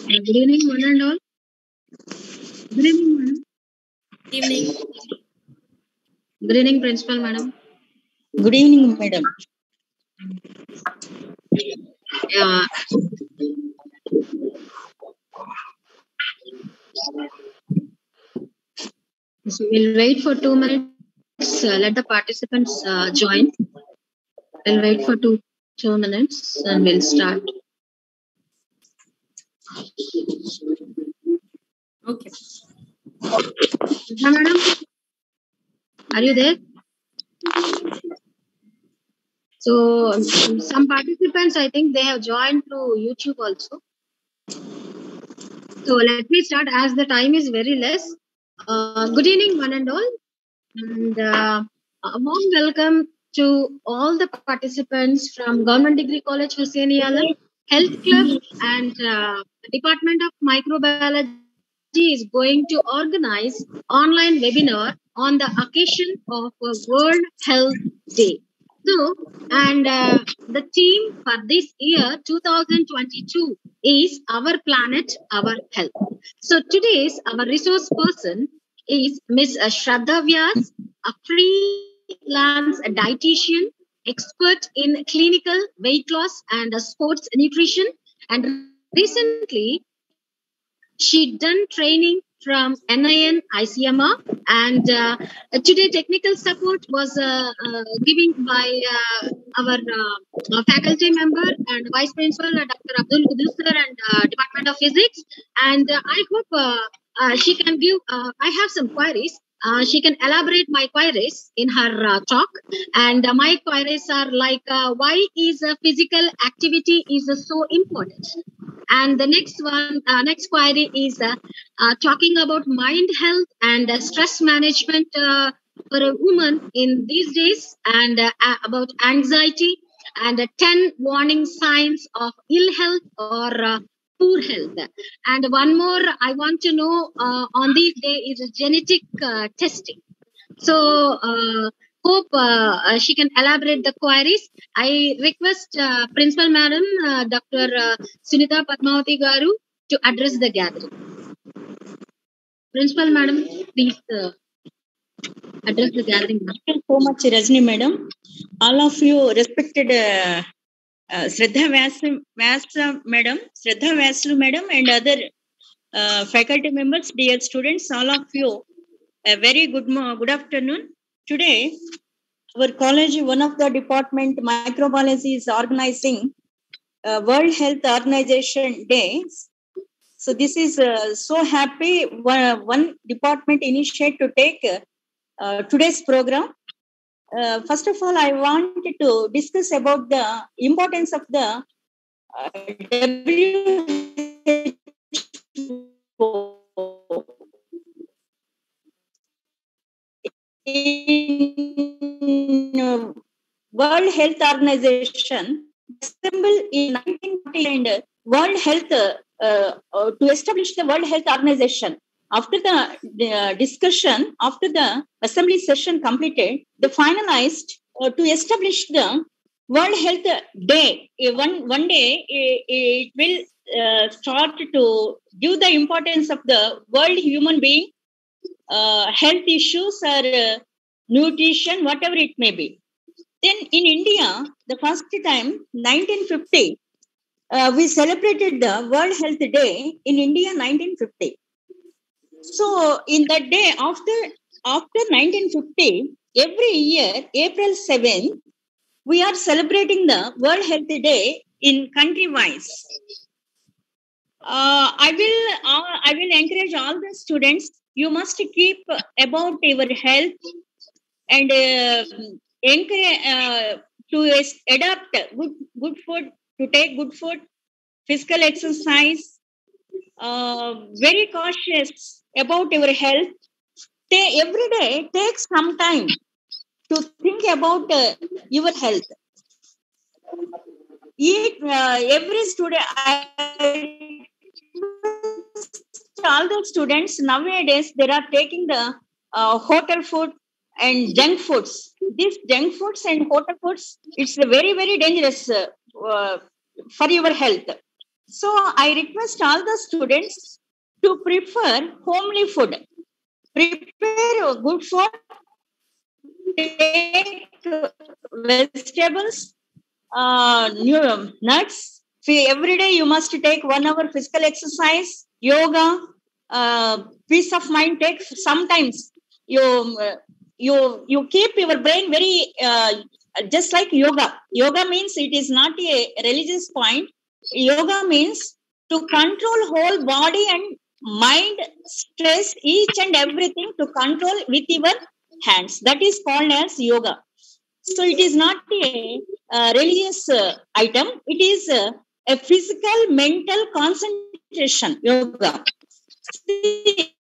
Good evening, one and all. Good evening, madam. Evening. Good evening, principal, madam. Good evening, madam. Yeah. So we'll wait for 2 minutes. Let the participants join. We'll wait for two minutes and we'll start. Okay. Madam, are you there? So some participants, I think they have joined through YouTube also. So let me start as the time is very less. Good evening, one and all. And a warm welcome to all the participants from Government Degree College WORSENING, Health Club and Department of Microbiology is going to organize online webinar on the occasion of World Health Day. So, and the theme for this year 2022 is Our Planet, Our Health. So today's our resource person is Miss Shraddha Vyas, a freelance dietitian, expert in clinical weight loss and sports nutrition, and recently she done training from NIN ICMR, and today technical support was given by our faculty member and vice principal Dr. Abdul Qudus sir and Department of Physics, and I hope she can give. I have some queries. She can elaborate my queries in her talk, and my queries are like why is physical activity is so important, and the next query is talking about mind health and stress management for a woman in these days, and about anxiety and 10 warning signs of ill health or poor health. And one more I want to know on this day is genetic testing. So hope she can elaborate the queries. I request Principal Madam Dr. Sunita Padmavati Garu to address the gathering. Principal Madam, please address the gathering. Thank you so much, Rajni Madam. All of you respected Shraddha Vyas Madam, Shraddha Vyas Madam, and other faculty members, dear students, all of you, a very good afternoon. Today, our college, one of the department, microbiology, is organizing World Health Organization Day. So this is so happy. One department initiated to take today's program. First of all, I wanted to discuss about the importance of the WHO in World Health Organization assembled in 1940 and World Health to establish the World Health Organization. After the discussion, after the assembly session completed, they finalized to establish the World Health Day. One day it will start to give the importance of the world human being health issues or nutrition, whatever it may be. Then in India, the first time, 1950, we celebrated the World Health Day in India, 1950. So in that day, after 1950, every year, April 7th, we are celebrating the World Health Day in country-wise. I will encourage all the students. You must keep about your health and encourage to adapt good food, to take good food, physical exercise. Very cautious about your health. every day take some time to think about your health. Eat every student. All the students nowadays they are taking the hotel food and junk foods. These junk foods and hotel foods, it's very very dangerous for your health. So I request all the students to prefer homely food. Prepare good food. Take vegetables, nuts. Every day you must take 1 hour physical exercise, yoga, peace of mind. Take sometimes you keep your brain very just like yoga. Yoga means it is not a religious point. Yoga means to control whole body and mind, stress, each and everything to control with your hands. That is called as yoga. So it is not a religious item. It is a physical, mental concentration yoga. See,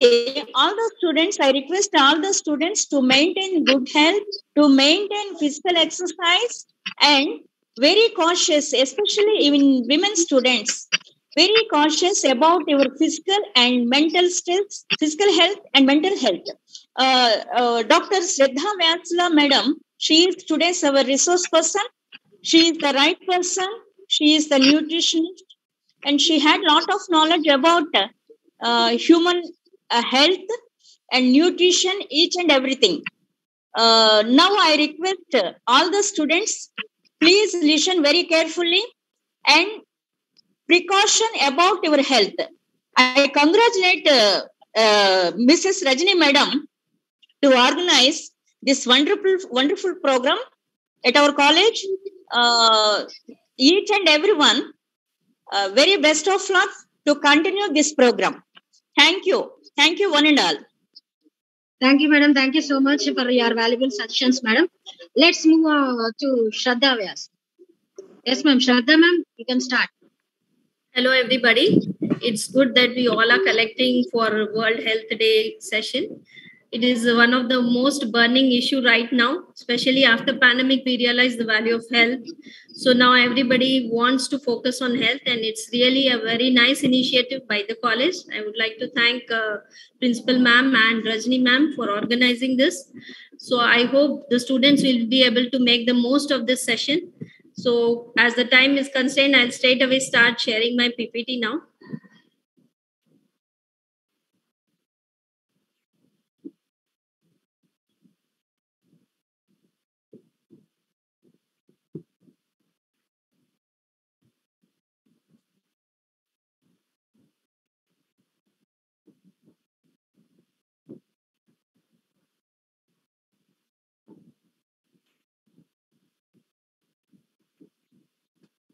all the students, I request all the students to maintain good health, to maintain physical exercise, and very cautious, especially even women students, very cautious about your physical and mental stress, physical health and mental health. Dr. Shraddha Vyasla madam, she is today's our resource person. She is the right person. She is the nutritionist, and she had lot of knowledge about human health and nutrition, each and everything. Now I request all the students, please listen very carefully and precaution about your health. I congratulate Mrs. Rajini madam to organize this wonderful program at our college. Each and everyone, very best of luck to continue this program. Thank you one and all. Thank you, madam. Thank you so much for your valuable suggestions, madam. Let's move to Shraddha Vyas. Yes, ma'am. Shraddha ma'am, you can start. Hello, everybody. It's good that we all are collecting for World Health Day session. It is one of the most burning issue right now, especially after pandemic, we realize the value of health. So now everybody wants to focus on health, and it's really a very nice initiative by the college. I would like to thank Principal Ma'am and Rajni Ma'am for organizing this. So I hope the students will be able to make the most of this session. So as the time is constrained, I'll straight away start sharing my PPT now.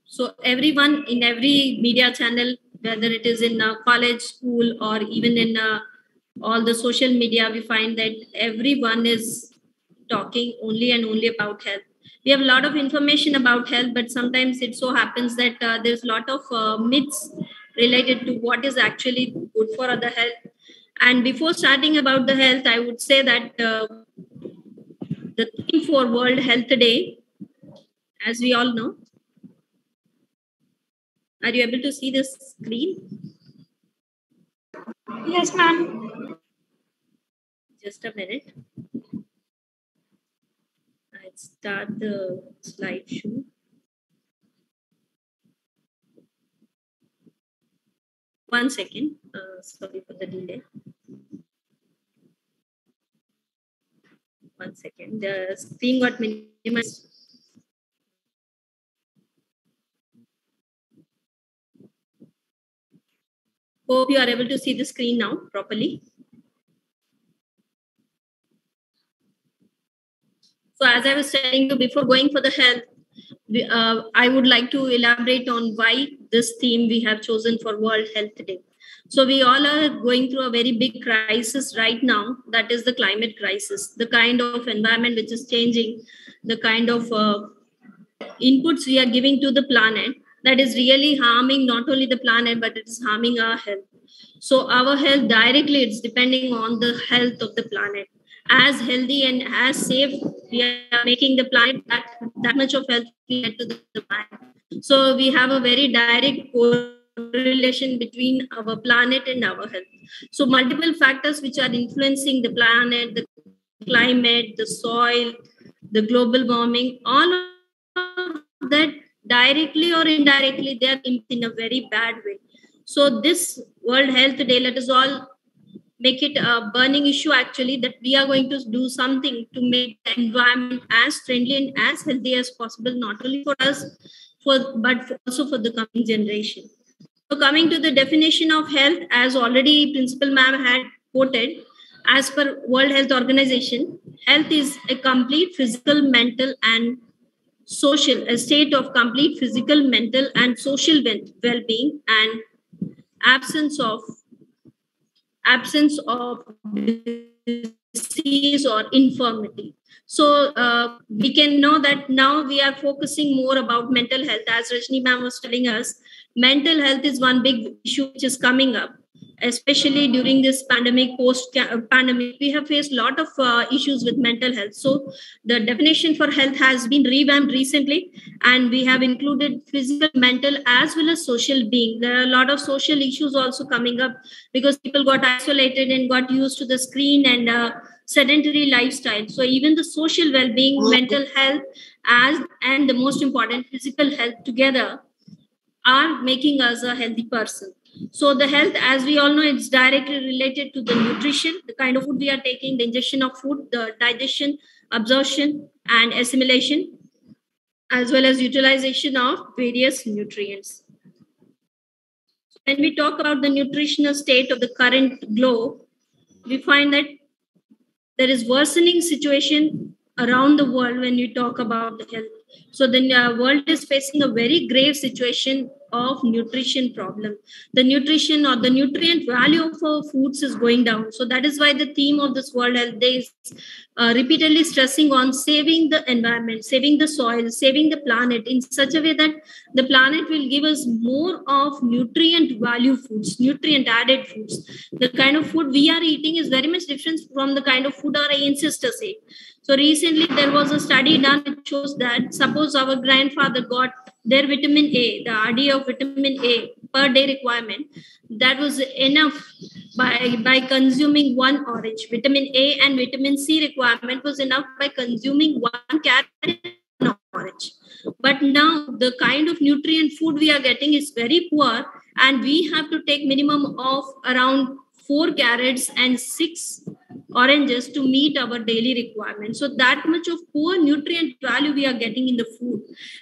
So everyone in every media channel, whether it is in a college, school, or even in all the social media, we find that everyone is talking only and only about health. We have a lot of information about health, but sometimes it so happens that there's a lot of myths related to what is actually good for the health. And before starting about the health, I would say that the theme for World Health Day, as we all know, are you able to see the screen? Yes, ma'am. Just a minute. I'll start the slideshow. One second. Sorry for the delay. One second. The screen got minimized. Hope you are able to see the screen now properly. So as I was telling you before going for the health, I would like to elaborate on why this theme we have chosen for World Health Day. So we all are going through a very big crisis right now. That is the climate crisis, the kind of environment which is changing, the kind of inputs we are giving to the planet. that is really harming not only the planet, but it is harming our health. So our health directly, it's depending on the health of the planet. As healthy and as safe we are making the planet, that much of health we get to the planet. So we have a very direct correlation between our planet and our health. So multiple factors which are influencing the planet, the climate, the soil, the global warming, all of that directly or indirectly, they are in a very bad way. So this World Health Day, let us all make it a burning issue actually, that we are going to do something to make the environment as friendly and as healthy as possible, not only for us, but also for the coming generation. So coming to the definition of health, as already Principal Ma'am had quoted, as per World Health Organization, health is a complete physical, mental, and social, a state of complete physical, mental, and social well-being, and absence of disease or infirmity. So we can know that now we are focusing more about mental health. As Rajni ma'am was telling us, mental health is one big issue which is coming up, especially during this pandemic, post-pandemic. We have faced a lot of issues with mental health. So the definition for health has been revamped recently, and we have included physical, mental, as well as social being. There are a lot of social issues also coming up because people got isolated and got used to the screen and sedentary lifestyle. So even the social well-being, mental health, and the most important, physical health together are making us a healthy person. So the health, as we all know, it's directly related to the nutrition, the kind of food we are taking, the ingestion of food, the digestion, absorption, and assimilation, as well as utilization of various nutrients. When we talk about the nutritional state of the current globe, we find that there is worsening situation around the world when you talk about the health. So the world is facing a very grave situation of nutrition problem. The nutrition or the nutrient value of our foods is going down. So that is why the theme of this World Health Day is repeatedly stressing on saving the environment, saving the soil, saving the planet in such a way that the planet will give us more of nutrient value foods, nutrient added foods. The kind of food we are eating is very much different from the kind of food our ancestors ate. So recently there was a study done which shows that suppose our grandfather got their vitamin A, the RD of vitamin A per day requirement, that was enough by consuming one orange. Vitamin A and vitamin C requirement was enough by consuming one carrot and one orange. But now the kind of nutrient food we are getting is very poor, and we have to take minimum of around 4 carrots and 6 oranges to meet our daily requirements. So that much of poor nutrient value we are getting in the food,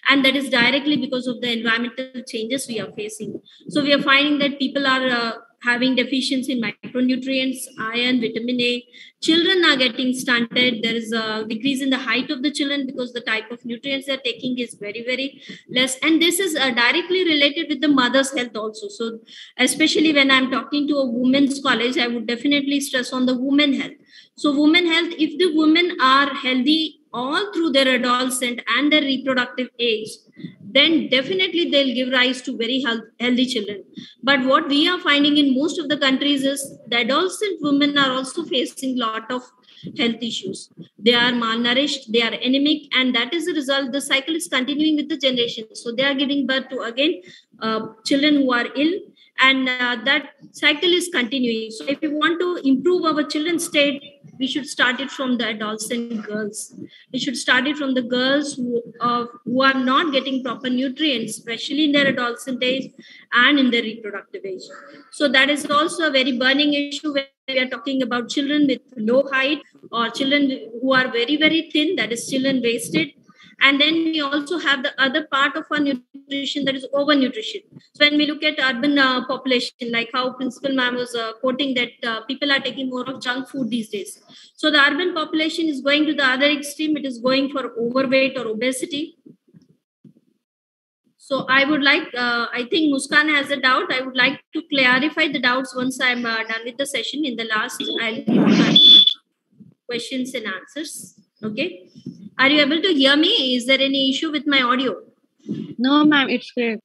and that is directly because of the environmental changes we are facing. So we are finding that people are having deficiency in micronutrients, iron, vitamin A. Children are getting stunted. There is a decrease in the height of the children because the type of nutrients they're taking is very, very less. And this is directly related with the mother's health also. So especially when I'm talking to a women's college, I would definitely stress on the women health. So women health, if the women are healthy all through their adolescent and their reproductive age, then definitely they'll give rise to very healthy children. But what we are finding in most of the countries is the adolescent women are also facing a lot of health issues. They are malnourished, they are anemic, and that is the result. The cycle is continuing with the generation. So they are giving birth to again children who are ill, and that cycle is continuing. So if we want to improve our children's state, we should start it from the adolescent girls. We should start it from the girls who are not getting proper nutrients, especially in their adolescent age and in their reproductive age. So that is also a very burning issue when we are talking about children with low height or children who are very, very thin, that is children wasted. And then we also have the other part of our nutrition, that is overnutrition. So when we look at urban population, like how Principal Ma'am was quoting that people are taking more of junk food these days. So the urban population is going to the other extreme. It is going for overweight or obesity. So I would like, I think Muskan has a doubt. I would like to clarify the doubts once I'm done with the session. In the last, I'll give questions and answers. Okay. Are you able to hear me? Is there any issue with my audio? No, ma'am, it's great.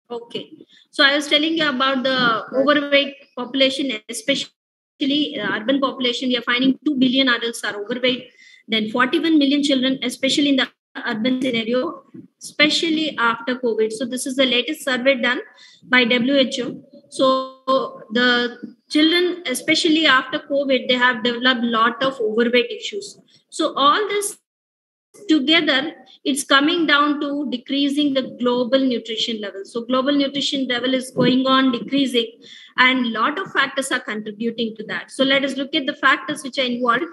Okay. So I was telling you about the overweight population, especially urban population. We are finding 2 billion adults are overweight. Then 41 million children, especially in the urban scenario, especially after COVID. So this is the latest survey done by WHO. So the children, especially after COVID, they have developed a lot of overweight issues. So all this together, it's coming down to decreasing the global nutrition level. So global nutrition level is going on decreasing, and a lot of factors are contributing to that. So let us look at the factors which are involved.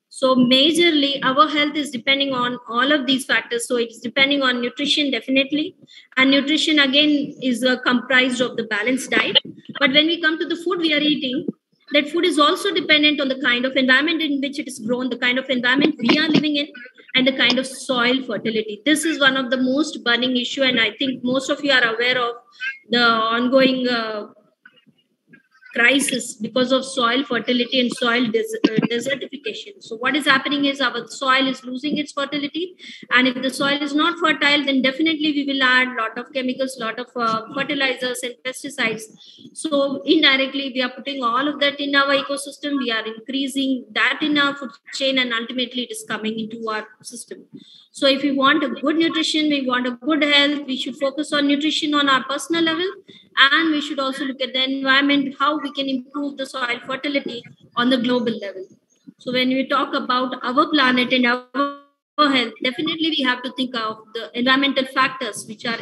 So majorly our health is depending on all of these factors. So it's depending on nutrition, definitely, and nutrition again is comprised of the balanced diet. But when we come to the food we are eating, that food is also dependent on the kind of environment in which it is grown, the kind of environment we are living in, and the kind of soil fertility. This is one of the most burning issue, and I think most of you are aware of the ongoing crisis because of soil fertility and soil desertification. So what is happening is our soil is losing its fertility, and if the soil is not fertile, then definitely we will add lot of chemicals, lot of fertilizers and pesticides. So indirectly we are putting all of that in our ecosystem. We are increasing that in our food chain, and ultimately it is coming into our system. So if we want a good nutrition, we want a good health, we should focus on nutrition on our personal level, and we should also look at the environment, how we can improve the soil fertility on the global level. So when we talk about our planet and our health, definitely we have to think of the environmental factors which are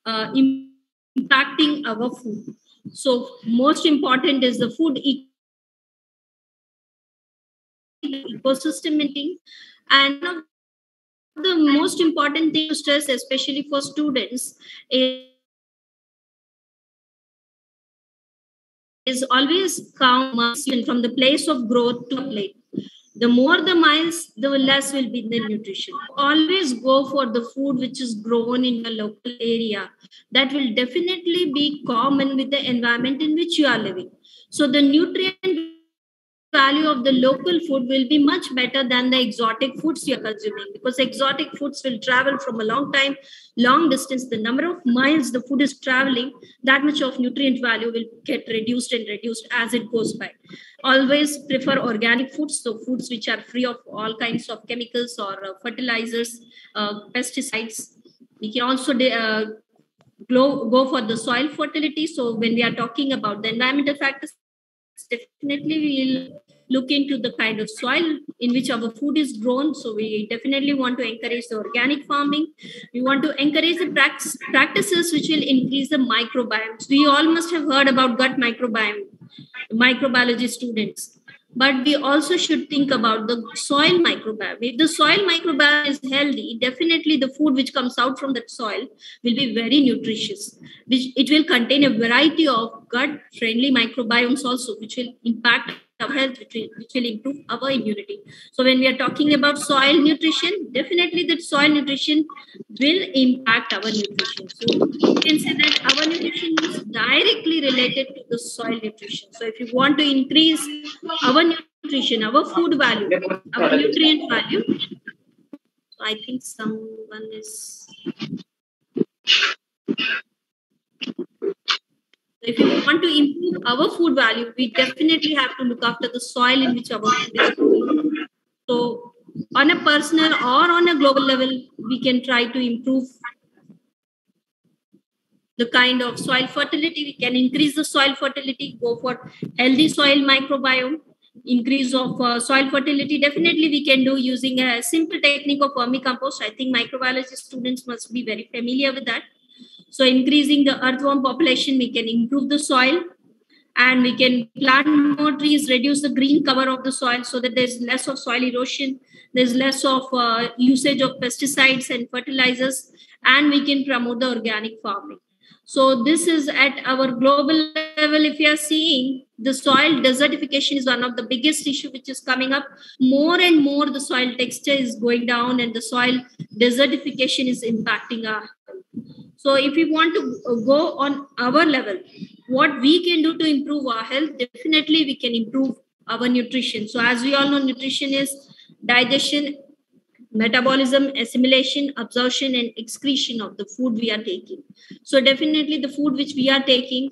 impacting our food. So most important is the food ecosystem meeting, and one of the most important thing to stress, especially for students, is always count miles from the place of growth to a plate. The more the miles, the less will be the nutrition. Always go for the food which is grown in a local area. That will definitely be common with the environment in which you are living. So the nutrient value of the local food will be much better than the exotic foods you're consuming, because exotic foods will travel from a long distance. The number of miles the food is traveling, that much of nutrient value will get reduced as it goes by. Always prefer organic foods, so foods which are free of all kinds of chemicals or fertilizers, pesticides. We can also go for the soil fertility. So when we are talking about the environmental factors, definitely we'll look into the kind of soil in which our food is grown. So we definitely want to encourage the organic farming. We want to encourage the practices which will increase the microbiomes. We all must have heard about gut microbiome, microbiology students. But we also should think about the soil microbiome. If the soil microbiome is healthy, definitely the food which comes out from that soil will be very nutritious. It will contain a variety of gut-friendly microbiomes also, which will impact our health, which will improve our immunity. So when we are talking about soil nutrition, definitely that soil nutrition will impact our nutrition. So you can say that our nutrition is directly related to the soil nutrition. So if you want to increase our nutrition, our food value, our nutrient value, I think someone is. If we want to improve our food value, we definitely have to look after the soil in which our food is growing. So on a personal or on a global level, we can try to improve the kind of soil fertility. We can increase the soil fertility, go for healthy soil microbiome, increase of soil fertility. Definitely we can do using a simple technique of vermicompost. I think microbiology students must be very familiar with that. So increasing the earthworm population, we can improve the soil, and we can plant more trees, reduce the green cover of the soil so that there's less of soil erosion, there's less of usage of pesticides and fertilizers, and we can promote the organic farming. So this is at our global level. If you are seeing, the soil desertification is one of the biggest issue which is coming up. More and more the soil texture is going down, and the soil desertification is impacting our health. So if we want to go on our level, what we can do to improve our health, definitely we can improve our nutrition. So as we all know, nutrition is digestion, metabolism, assimilation, absorption, and excretion of the food we are taking. So definitely the food which we are taking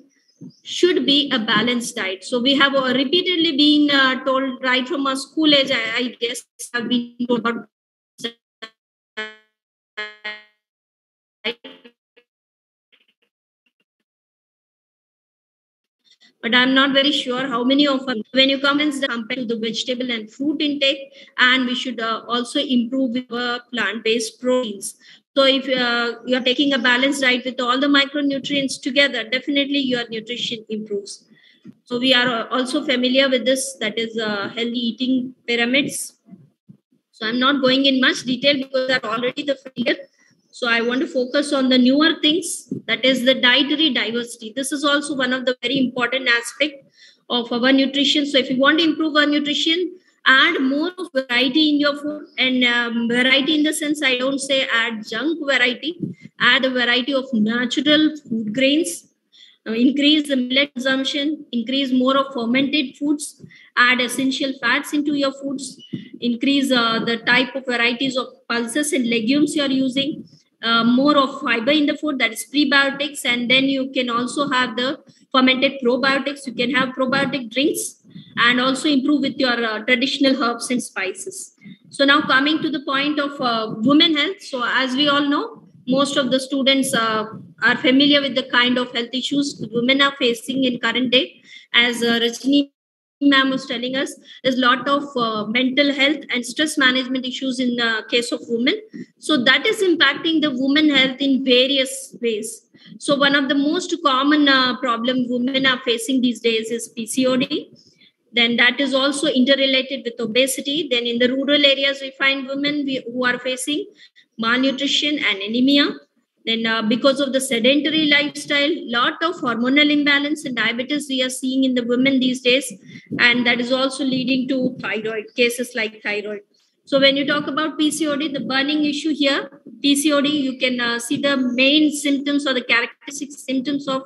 should be a balanced diet. So we have repeatedly been told right from our school age, I guess, have been told about but I'm not very sure how many of them. When you come and compare to the vegetable and fruit intake, and we should also improve our plant-based proteins. So if you're taking a balanced diet with all the micronutrients together, definitely your nutrition improves. So we are also familiar with this, that is healthy eating pyramids. So I'm not going in much detail because they're already the familiar. So I want to focus on the newer things, that is the dietary diversity. This is also one of the very important aspects of our nutrition. So if you want to improve our nutrition, add more of variety in your food. And variety in the sense, I don't say add junk variety, add a variety of natural food grains. Increase the millet consumption, increase more of fermented foods, add essential fats into your foods, increase the type of varieties of pulses and legumes you are using, more of fiber in the food, that is prebiotics, and then you can also have the fermented probiotics. You can have probiotic drinks and also improve with your traditional herbs and spices. So now coming to the point of women health. So as we all know, most of the students are familiar with the kind of health issues women are facing in current day. As Rajni ma'am was telling us, there's a lot of mental health and stress management issues in the case of women. So that is impacting the women health in various ways. So one of the most common problem women are facing these days is PCOD. Then that is also interrelated with obesity. Then in the rural areas, we find women who are facing malnutrition and anemia. Then because of the sedentary lifestyle, lot of hormonal imbalance and diabetes we are seeing in the women these days. And that is also leading to thyroid, cases like thyroid. So when you talk about PCOD, the burning issue here, PCOD, you can see the main symptoms or the characteristic symptoms of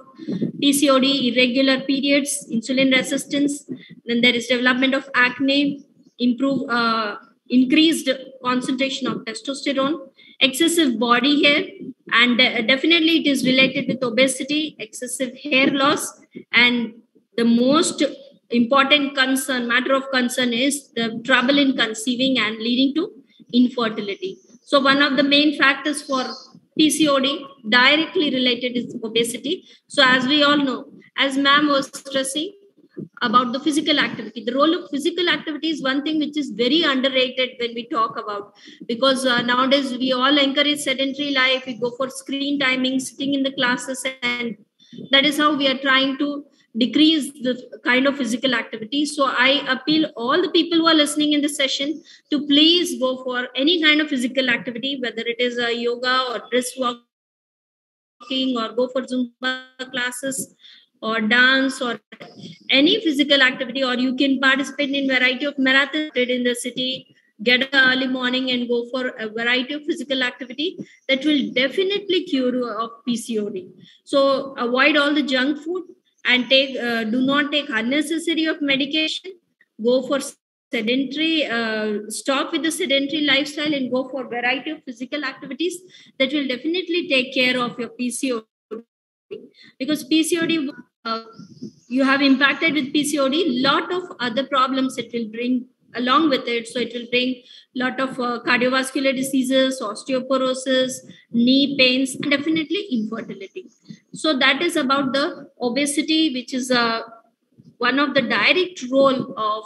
PCOD: irregular periods, insulin resistance. Then there is development of acne, increased concentration of testosterone, excessive body hair, and definitely it is related with obesity, excessive hair loss, and the most important matter of concern is the trouble in conceiving and leading to infertility. So one of the main factors for PCOD directly related is obesity. So as we all know, as ma'am was stressing about the physical activity, the role of physical activity is one thing which is very underrated when we talk about, because nowadays we all encourage sedentary life. We go for screen timing, sitting in the classes, and that is how we are trying to decrease the kind of physical activity. So I appeal all the people who are listening in this session to please go for any kind of physical activity, whether it is a yoga or brisk walking, or go for Zumba classes or dance or any physical activity, or you can participate in variety of marathons in the city. Get up early morning and go for a variety of physical activity that will definitely cure you of PCOD. So avoid all the junk food and do not take unnecessary of medication. Go for sedentary, stop with the sedentary lifestyle and go for variety of physical activities that will definitely take care of your PCOD. Because PCOD, you have impacted with PCOD, lot of other problems it will bring along with it. So it will bring lot of cardiovascular diseases, osteoporosis, knee pains, and definitely infertility. So that is about the obesity, which is one of the direct role of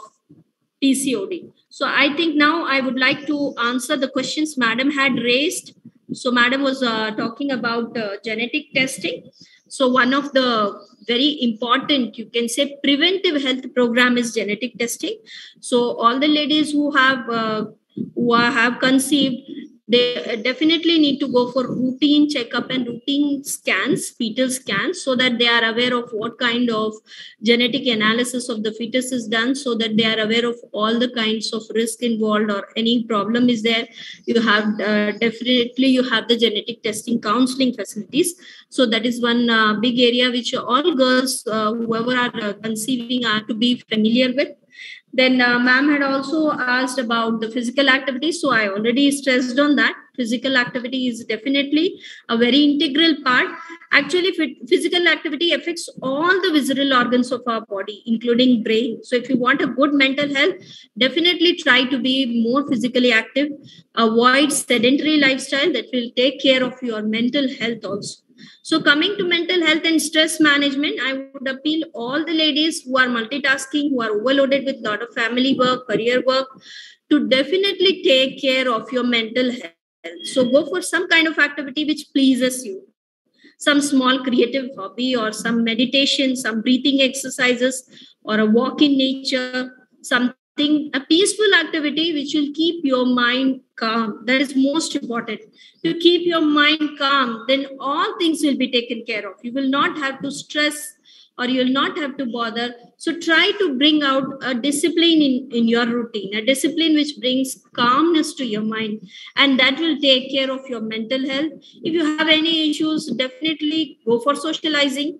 PCOD. So I think now I would like to answer the questions Madam had raised. So Madam was talking about genetic testing. So one of the very important, you can say, preventive health program is genetic testing. So all the ladies who have conceived, they definitely need to go for routine checkup and routine scans, fetal scans, so that they are aware of what kind of genetic analysis of the fetus is done, so that they are aware of all the kinds of risk involved or any problem is there. You have definitely you have the genetic testing counseling facilities. So that is one big area which all girls, whoever are conceiving, are to be familiar with. Then ma'am had also asked about the physical activity. So I already stressed on that. Physical activity is definitely a very integral part. Actually, physical activity affects all the visceral organs of our body, including brain. So if you want a good mental health, definitely try to be more physically active. Avoid sedentary lifestyle that will take care of your mental health also. So coming to mental health and stress management, I would appeal all the ladies who are multitasking, who are overloaded with a lot of family work, career work, to definitely take care of your mental health. So go for some kind of activity which pleases you. Some small creative hobby or some meditation, some breathing exercises or a walk in nature, something, a peaceful activity which will keep your mind calm. That is most important. To keep your mind calm, then all things will be taken care of. You will not have to stress or you will not have to bother. So try to bring out a discipline in your routine, a discipline which brings calmness to your mind, and that will take care of your mental health. If you have any issues, definitely go for socializing.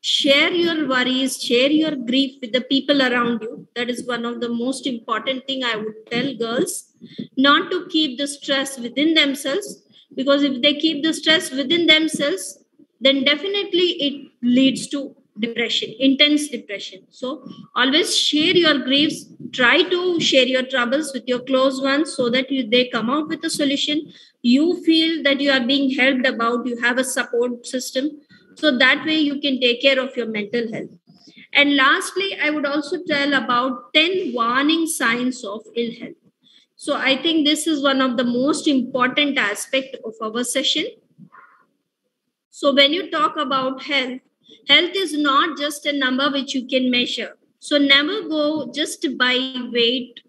Share your worries, share your grief with the people around you. That is one of the most important thing I would tell girls, not to keep the stress within themselves, because if they keep the stress within themselves, then definitely it leads to depression, intense depression. So always share your griefs, try to share your troubles with your close ones so that they come out with a solution. You feel that you are being helped about, you have a support system. So that way you can take care of your mental health. And lastly, I would also tell about 10 warning signs of ill health. So I think this is one of the most important aspect of our session. So when you talk about health, health is not just a number which you can measure. So never go just by weight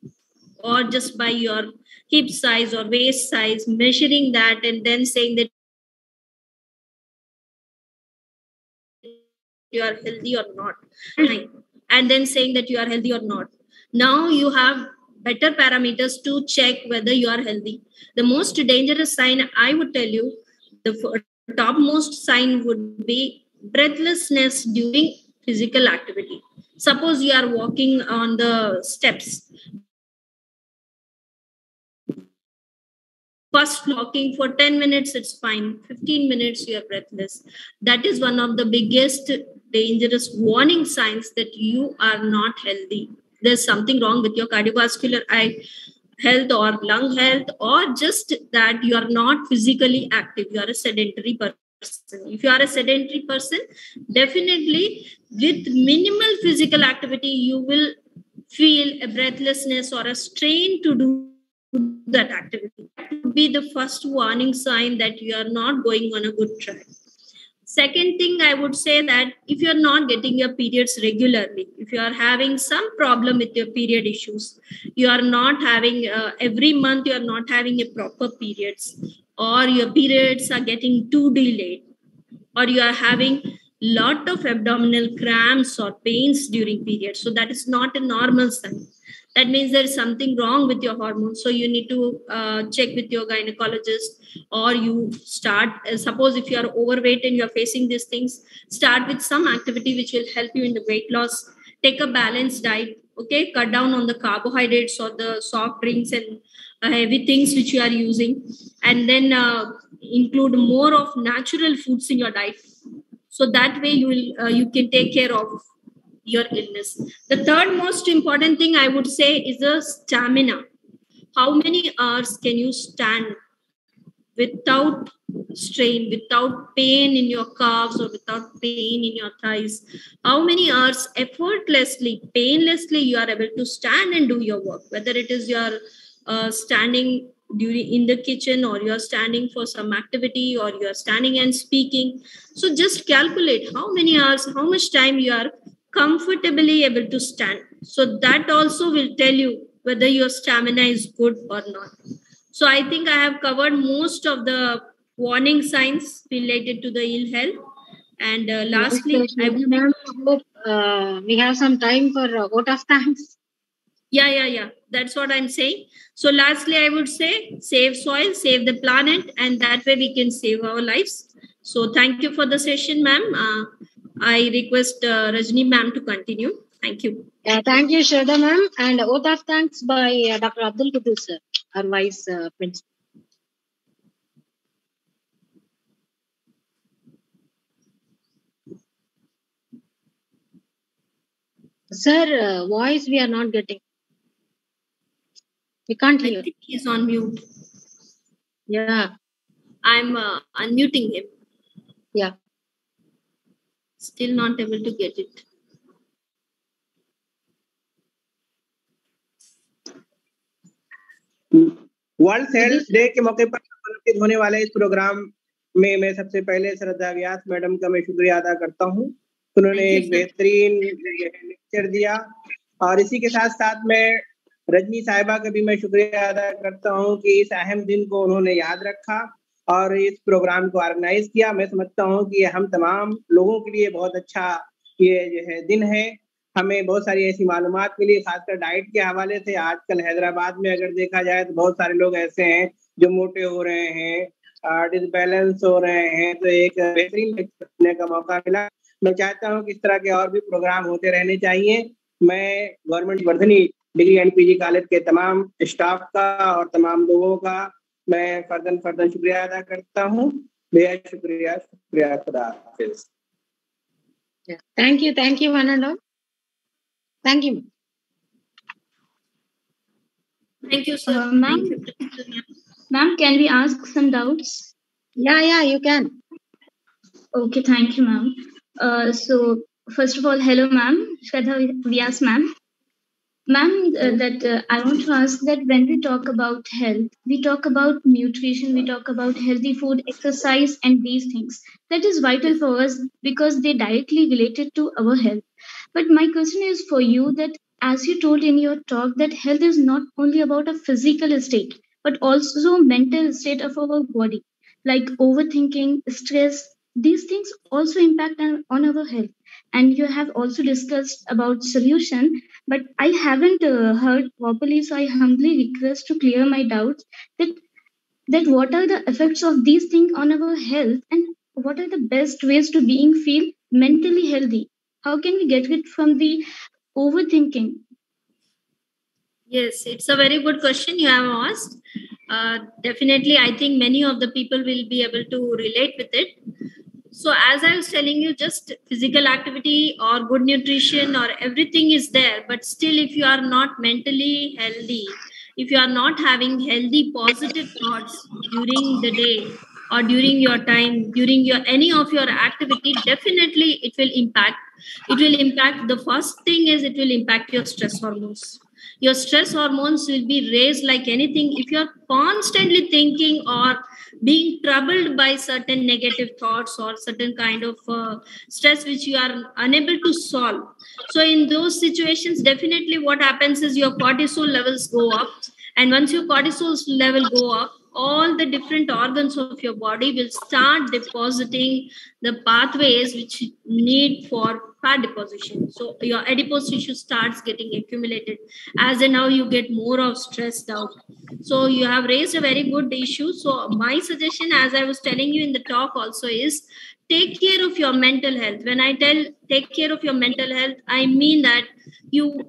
or just by your hip size or waist size, measuring that and then saying that you are healthy or not, and then saying that you are healthy or not. Now you have better parameters to check whether you are healthy. The most dangerous sign, I would tell you, the topmost sign would be breathlessness during physical activity. Suppose you are walking on the steps, first walking for 10 minutes, it's fine. 15 minutes, you are breathless. That is one of the biggest dangerous warning signs that you are not healthy. There's something wrong with your cardiovascular health or lung health, or just that you are not physically active. You are a sedentary person. If you are a sedentary person, definitely with minimal physical activity, you will feel a breathlessness or a strain to do that activity. That would be the first warning sign that you are not going on a good track. Second thing, I would say that if you're not getting your periods regularly, if you are having some problem with your period issues, you are not having every month, you are not having a proper periods, or your periods are getting too delayed, or you are having lot of abdominal cramps or pains during periods, so that is not a normal sign. That means there is something wrong with your hormones. So you need to check with your gynecologist, or you start, suppose if you are overweight and you are facing these things, start with some activity which will help you in the weight loss. Take a balanced diet, okay? Cut down on the carbohydrates or the soft drinks and heavy things which you are using, and then include more of natural foods in your diet. So that way you can take care of your illness. The third most important thing I would say is the stamina. How many hours can you stand without strain, without pain in your calves or without pain in your thighs? How many hours effortlessly, painlessly you are able to stand and do your work, whether it is your standing during in the kitchen, or you're standing for some activity, or you're standing and speaking. So just calculate how many hours, how much time you are comfortably able to stand. So that also will tell you whether your stamina is good or not. So I think I have covered most of the warning signs related to the ill health. And lastly, I hope we have some time for vote of thanks. Yeah. That's what I'm saying. So lastly, I would say save soil, save the planet, and that way we can save our lives. So thank you for the session, ma'am. I request Rajni ma'am to continue. Thank you. Thank you, Shraddha ma'am, and a vote of thanks by Dr. Abdul Qadir sir, our vice principal. Sir, voice we are not getting. We can't I hear. think he's on mute. Yeah, I'm unmuting him. yeah. Still not able to get it. World health day के मौके पर समर्पित होने वाले इस programme में मैं सबसे पहले श्रद्धा व्यास मैडम का मैं शुक्रिया अदा करता हूं। उन्होंने एक बेहतरीन लेक्चर दिया और इसी के साथ साथ मैं रजनी साहिबा का भी मैं शुक्रिया अदा करता हूं कि इस अहम दिन को उन्होंने याद रखा और इस प्रोग्राम को ऑर्गेनाइज किया। मैं समझता हूं कि हम तमाम लोगों के लिए बहुत अच्छा ये जो है दिन है। हमें बहुत सारी ऐसी मालूमात मिली, खासकर डाइट के हवाले से। आजकल हैदराबाद में अगर देखा जाए तो बहुत सारे लोग ऐसे हैं जो मोटे हो रहे हैं, डिसबैलेंस हो रहे हैं, तो एक बेहतरीन सीखने का मौका मिला। मैं चाहता हूं कि इस तरह के और भी प्रोग्राम होते रहने चाहिए। मैं government Vardhani degree and PG college के तमाम स्टाफ का और तमाम लोगों का मैं फर्दन शुक्रिया अदा करता हूँ। बेहद शुक्रिया। खुदा हाफिज। Thank you, one and all. Thank you. Thank you, sir. Ma'am, can we ask some doubts? Yeah, you can. Okay, thank you, ma'am. So, first of all, hello, ma'am. Shraddha Vyas, ma'am. Ma'am, I want to ask that when we talk about health, we talk about nutrition, we talk about healthy food, exercise, and these things. That is vital for us because they directly related to our health. But my question is for you that as you told in your talk that health is not only about a physical state, but also mental state of our body, like overthinking, stress, these things also impact on our health. And you have also discussed about solution, but I haven't heard properly, so I humbly request to clear my doubts that what are the effects of these things on our health and what are the best ways to being feel mentally healthy. How can we get rid from the overthinking? Yes, it's a very good question you have asked. Definitely, I think many of the people will be able to relate with it. So, as I was telling you, just physical activity or good nutrition or everything is there. But still, if you are not mentally healthy, if you are not having healthy, positive thoughts during the day or during your time, during your any of your activity, definitely it will impact. It will impact. The first thing is it will impact your stress hormones. Your stress hormones will be raised like anything if you're constantly thinking or being troubled by certain negative thoughts or certain kind of stress which you are unable to solve. So in those situations, definitely what happens is your cortisol levels go up, and once your cortisol level go up, all the different organs of your body will start depositing the pathways which need for fat deposition. So your adipose tissue starts getting accumulated. As and now you get more of stressed out. So you have raised a very good issue. So my suggestion, as I was telling you in the talk also, is take care of your mental health. When I tell take care of your mental health, I mean that you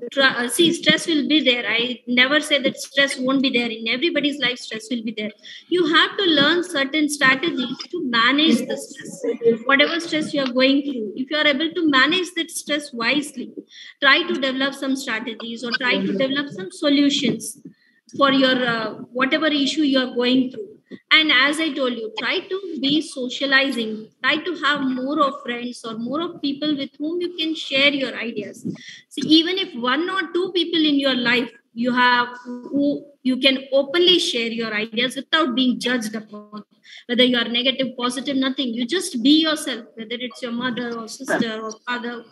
see stress will be there. I never say that stress won't be there. In everybody's life, stress will be there. You have to learn certain strategies to manage the stress. Whatever stress you are going through, if you are able to manage that stress wisely, try to develop some strategies or try to develop some solutions for your whatever issue you are going through. And as I told you, try to be socializing, try to have more of friends or more of people with whom you can share your ideas. See, even if one or two people in your life you have who you can openly share your ideas without being judged upon, whether you are negative, positive, nothing. You just be yourself, whether it's your mother or sister or father,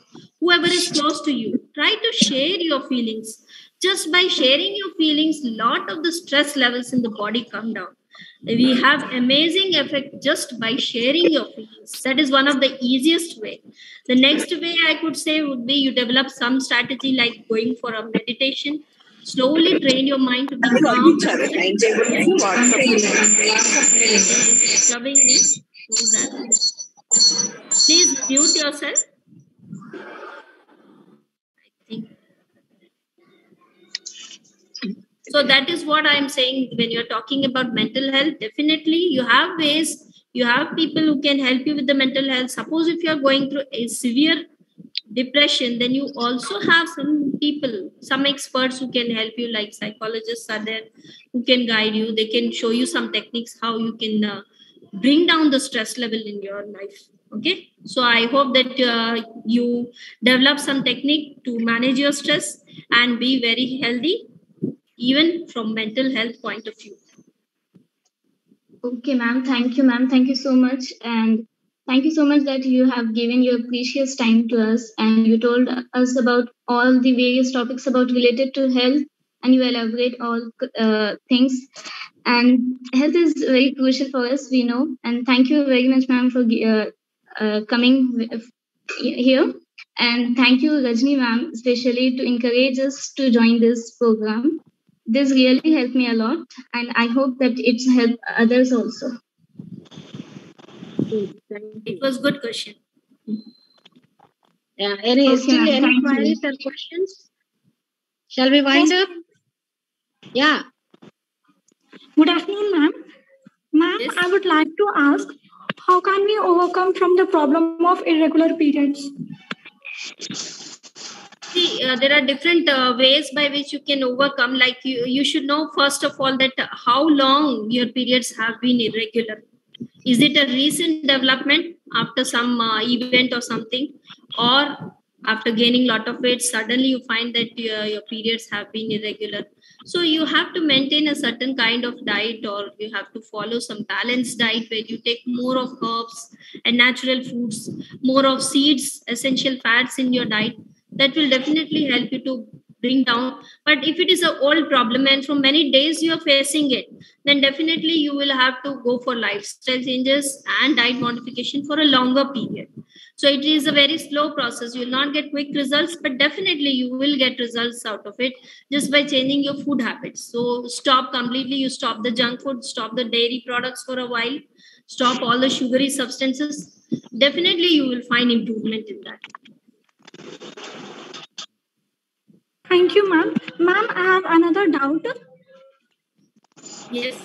whoever is close to you. Try to share your feelings. Just by sharing your feelings, lot of the stress levels in the body come down. We have amazing effect just by sharing your feelings. That is one of the easiest way. The next way I could say would be you develop some strategy like going for a meditation. Slowly train your mind to be calm. Disturbing me. Who's that? Please mute yourself. I think So that is what I'm saying. When you're talking about mental health, definitely you have ways, you have people who can help you with the mental health. Suppose if you're going through a severe depression, then you also have some people, some experts who can help you, like psychologists are there who can guide you. They can show you some techniques how you can bring down the stress level in your life. Okay, so I hope that you develop some technique to manage your stress and be very healthy, even from mental health point of view. Okay, ma'am. Thank you, ma'am. Thank you so much. And thank you so much that you have given your precious time to us and you told us about all the various topics about related to health and you elaborate all things. And health is very crucial for us, we know. And thank you very much, ma'am, for coming here. And thank you, Rajni, ma'am, especially to encourage us to join this program. This really helped me a lot, and I hope that it's helped others also. It was good question. Yeah. Any queries or questions? Shall we wind up? Yeah. Good afternoon, ma'am. Ma'am, yes. I would like to ask, how can we overcome from the problem of irregular periods? See, there are different ways by which you can overcome. Like you should know first of all that how long your periods have been irregular. Is it a recent development after some event or something, or after gaining a lot of weight, suddenly you find that your periods have been irregular? So you have to maintain a certain kind of diet, or you have to follow some balanced diet where you take more of herbs and natural foods, more of seeds, essential fats in your diet. That will definitely help you to bring down. But if it is an old problem and from many days you are facing it, then definitely you will have to go for lifestyle changes and diet modification for a longer period. So it is a very slow process. You will not get quick results, but definitely you will get results out of it just by changing your food habits. So stop completely, you stop the junk food, stop the dairy products for a while, stop all the sugary substances. Definitely you will find improvement in that. Thank you, ma'am. Ma'am, I have another doubt. Yes.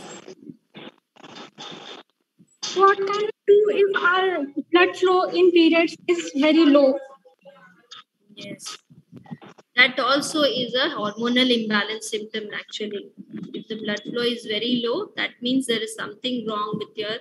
What can we do if our blood flow in periods is very low? Yes. That also is a hormonal imbalance symptom actually. If the blood flow is very low, that means there is something wrong with your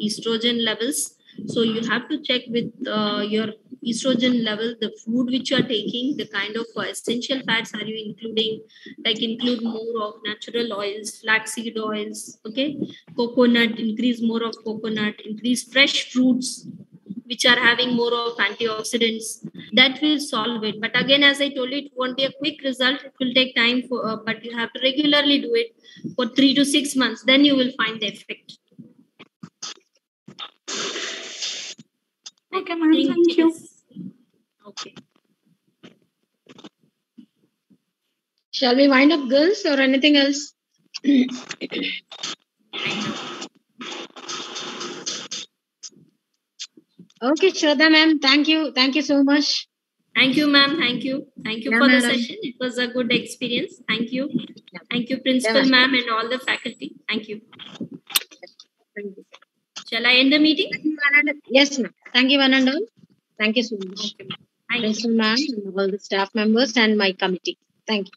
estrogen levels. So you have to check with your estrogen level, the food which you are taking, the kind of essential fats are you including, like include more of natural oils, flaxseed oils, okay, coconut, increase more of coconut, increase fresh fruits which are having more of antioxidants. That will solve it. But again, as I told you, it won't be a quick result. It will take time for, but you have to regularly do it for 3 to 6 months. Then you will find the effect. Okay, ma'am. Thank you. Okay. Shall we wind up, girls, or anything else? Okay, Shraddha ma'am. Thank you. Thank you so much. Thank you, ma'am. Thank you. Thank you for the session. It was a good experience. Thank you. Thank you, principal ma'am, and all the faculty. Thank you. Thank you. Shall I end the meeting? Yes, ma'am. Thank you, one and all. Thank you so much. Okay, Principal ma'am, and all the staff members and my committee. Thank you.